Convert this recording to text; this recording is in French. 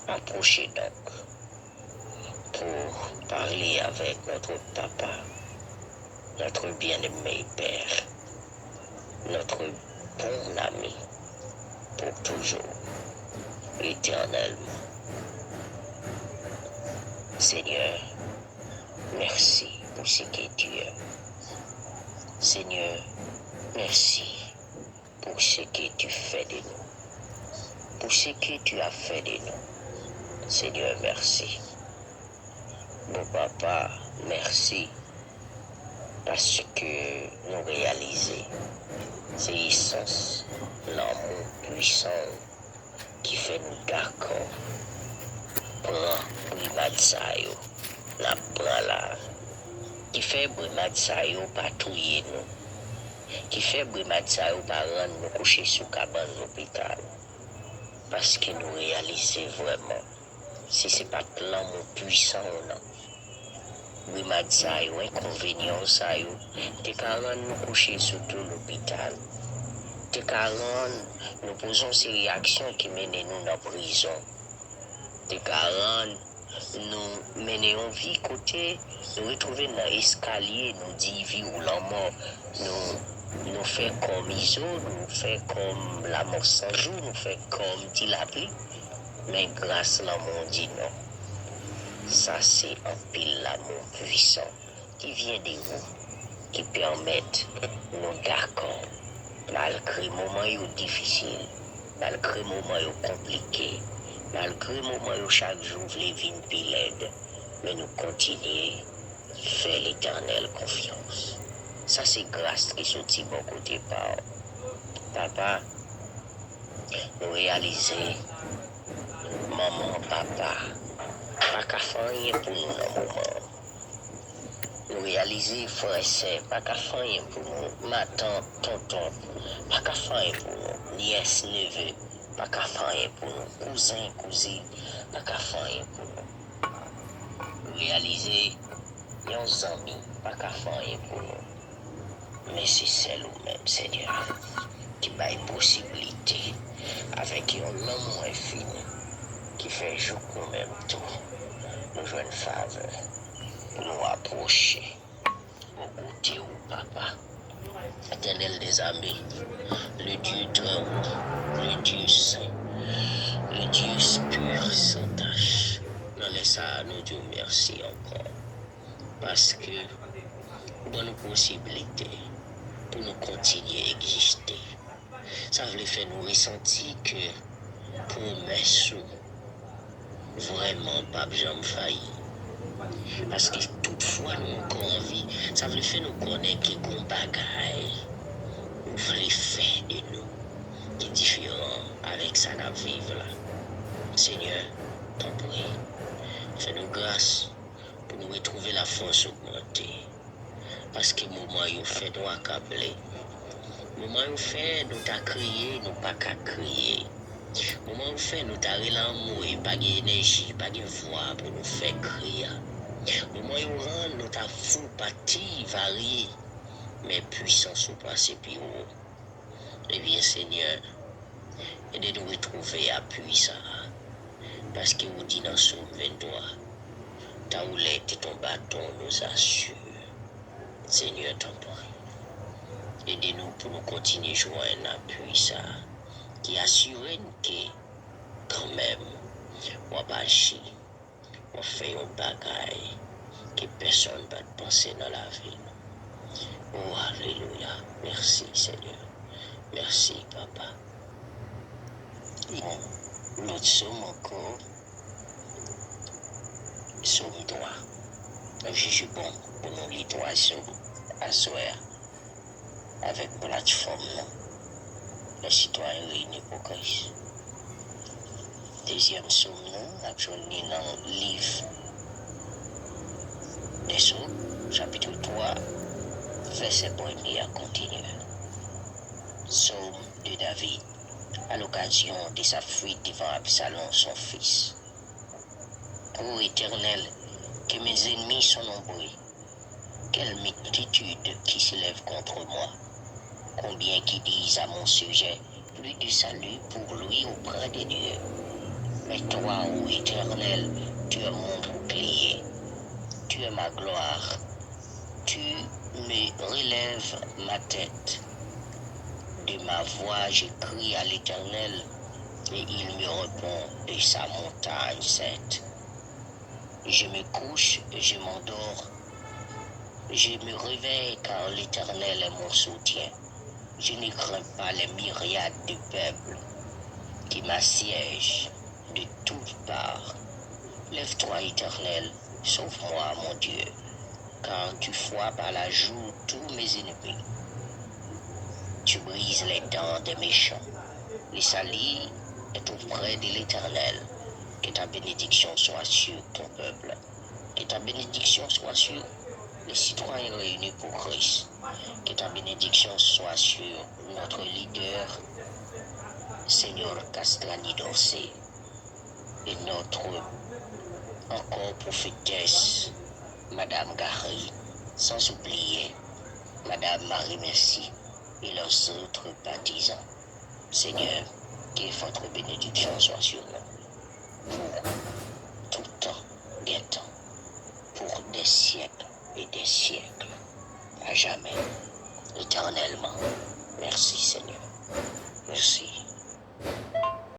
approcher donc pour parler avec notre papa, notre bien-aimé Père, notre bon ami pour toujours, éternellement. Seigneur, merci pour ce que tu es. Seigneur, merci pour ce que tu fais de nous, pour ce que tu as fait de nous. Seigneur, merci. Mon papa, merci parce que nous réalisons c'est l'essence, l'amour puissant qui fait nous d'accord. Prends brimade ça yo, la prend là. Qui fait brimade ça yo patrouiller nous. Qui fait brimade ça yo pas rendre nous coucher sous cabane l'hôpital. Parce que nous réalisons vraiment si c'est pas l'amour puissant ou non. Brimade ça yo, inconvénient ça yo, t'es qu'à rendre nous coucher sous tout l'hôpital. T'es qu'à rendre nous posons ces réactions qui mènent nous dans la prison. T'es qu'à rendre nous mener en vie côté, nous retrouver dans l'escalier, nous dit vie ou la mort, nous fait comme Iso, nous fait comme la mort sans jour, nous fait comme Tilapli, mais grâce à l'amour dit non. Ça c'est un pile l'amour puissant qui vient de vous, qui permet nous d'accord, malgré moments difficiles, malgré moments compliqués, malgré moments où chaque jour les vignes pilèdes, mais nous continuons à faire l'éternelle confiance. Ça c'est grâce qui sortit bon côté par papa, nous réaliser maman, papa, pas qu'à faire rien pour nous dans le moment. Nous réaliser frère et sœur, pas qu'à faire rien pour nous, ma tante, tonton, pas qu'à faire rien pour nous, nièce, neveu, pas qu'à faire rien pour nous, cousin, cousine, pas qu'à faire rien pour nous. Réaliser, nos amis, pas qu'à faire rien pour nous. Mais c'est celle ou même, Seigneur, qui m'a une possibilité avec un amour infini qui fait jour nous même tout, nous jouons une faveur, pour nous approcher, au côté où papa, éternel des amis, le Dieu très haut, le Dieu saint, le Dieu pur sans tache. Nous laissons à nous dire merci encore, parce que bonne possibilité pour nous continuer à exister. Ça veut faire nous ressentir que promesse vraiment pas besoin de faillir. Parce que toutefois nous encore en vie, ça veut faire nous connaître que qu'on bagaille, nous voulons faire de nous, qui est différent avec ça nous vivre là. Seigneur, t'en prie, fais-nous grâce pour nous retrouver la force augmentée. Parce que le moment où fait nous accabler, le moment où fait nous t'a crié, nous pas qu'à crier. Le moment où fait nous t'a l'amour et pas d'énergie, pas de voix pour nous faire crier. Le moment où rend nous t'a fou, parti, varié, mais puissance ou passer plus haut. Eh bien Seigneur, aidez-nous retrouver appui ça. Parce que vous dites dans Somme 23, ta houlette et ton bâton nous assurent. Seigneur, t'en prie. Aidez-nous pour nous continuer à jouer un appui ça, qui assure que quand même, on va agir, on fait un bagaille que personne ne va penser dans la vie. Oh, alléluia. Merci Seigneur. Merci Papa. Bon, nous sommes encore somme 3. Je suis bon pour nous lire 3 sommes à soir avec plateforme les citoyens réunis pour Christ. Deuxième somme, nous avons dans le livre des Sommes, chapitre 3, verset 1er à continuer. Somme de David, à l'occasion de sa fuite devant Absalom, son fils. Ô Éternel, que mes ennemis sont nombreux, quelle multitude qui s'élève contre moi, combien qui disent à mon sujet, plus de salut pour lui auprès de Dieu. Mais toi, ô Éternel, tu es mon bouclier, tu es ma gloire, tu me relèves ma tête. De ma voix, je crie à l'Éternel, et il me répond de sa montagne sainte. Je me couche et je m'endors. Je me réveille car l'Éternel est mon soutien. Je ne crains pas les myriades de peuples qui m'assiègent de toutes parts. Lève-toi, Éternel, sauve-moi, mon Dieu, car tu frappes à la joue tous mes ennemis. Tu brises les dents des méchants. Le salut est auprès de l'Éternel. Que ta bénédiction soit sur ton peuple. Que ta bénédiction soit sur les citoyens réunis pour Christ. Que ta bénédiction soit sur notre leader, Seigneur Castrani Dorsey, et notre encore prophétesse, Madame Gary, sans oublier Madame Marie Merci et leurs autres baptisants. Seigneur, que votre bénédiction soit sur nous, pour tout temps, des temps, pour des siècles et des siècles, à jamais, éternellement. Merci Seigneur. Merci.